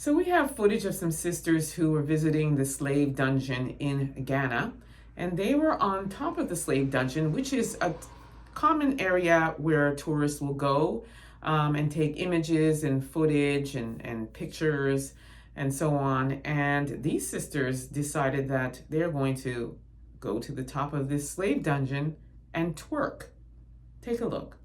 So we have footage of some sisters who were visiting the slave dungeon in Ghana, and they were on top of the slave dungeon, which is a common area where tourists will go and take images and footage and pictures and so on. And these sisters decided that they're going to go to the top of this slave dungeon and twerk. Take a look.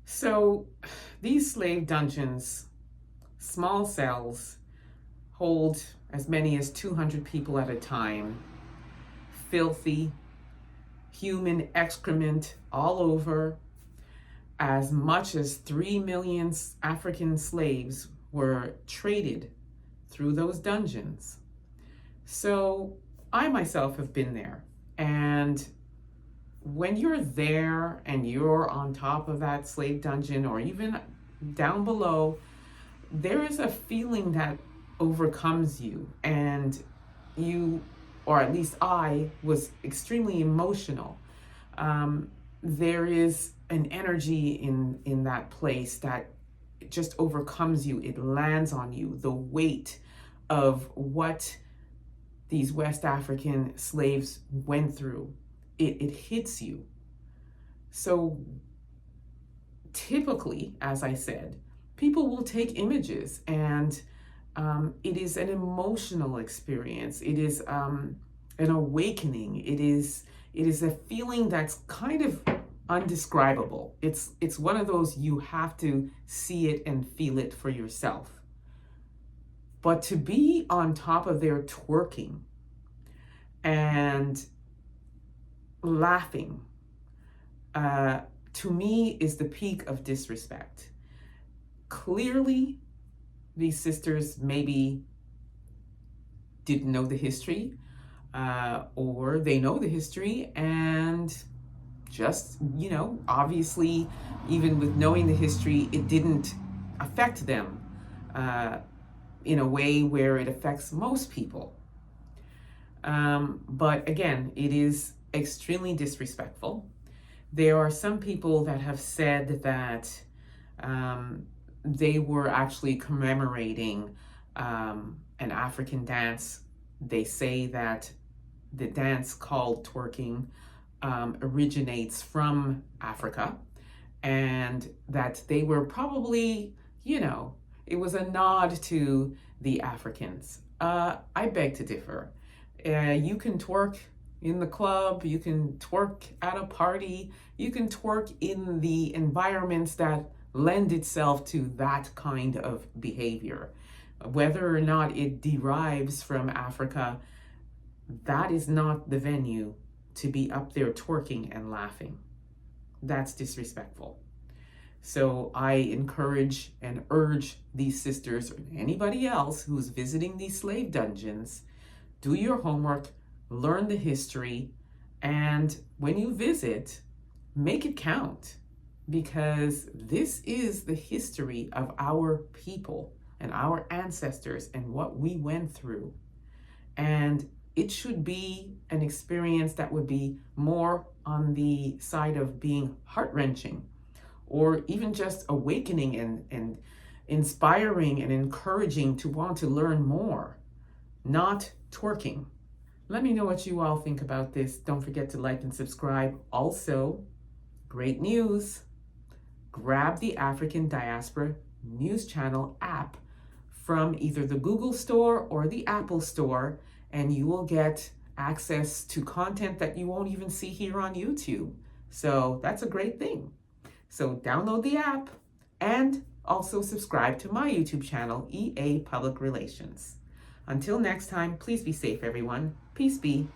So these slave dungeons, small cells, hold as many as 200 people at a time. Filthy, human excrement all over. As much as 3 million African slaves were traded through those dungeons. So I myself have been there, and when you're there and you're on top of that slave dungeon or even down below, there is a feeling that overcomes you, and you, or at least I, was extremely emotional. There is an energy in that place that just overcomes you. It lands on you. The weight of what these West African slaves went through, it hits you. So typically, as I said, people will take images, and it is an emotional experience. It is an awakening. It is a feeling that's kind of undescribable. It's one of those, you have to see it and feel it for yourself. But to be on top of their twerking and laughing, to me, is the peak of disrespect. Clearly, these sisters maybe didn't know the history, or they know the history and just, obviously, even with knowing the history, it didn't affect them in a way where it affects most people. But again, it is extremely disrespectful. There are some people that have said that they were actually commemorating an African dance. They say that the dance called twerking originates from Africa, and that they were probably, it was a nod to the Africans. I beg to differ. You can twerk in the club, you can twerk at a party, you can twerk in the environments that lend itself to that kind of behavior. Whether or not it derives from Africa, that is not the venue to be up there twerking and laughing. That's disrespectful. So I encourage and urge these sisters, or anybody else who's visiting these slave dungeons, do your homework, learn the history, and when you visit, make it count, because this is the history of our people and our ancestors and what we went through. And it should be an experience that would be more on the side of being heart-wrenching, or even just awakening and inspiring and encouraging to want to learn more, not twerking. Let me know what you all think about this. Don't forget to like and subscribe. Also, great news. Grab the African Diaspora News Channel app from either the Google Store or the Apple Store, and you will get access to content that you won't even see here on YouTube. So that's a great thing. So download the app and also subscribe to my YouTube channel, EA Public Relations. Until next time, please be safe, everyone. Peace be.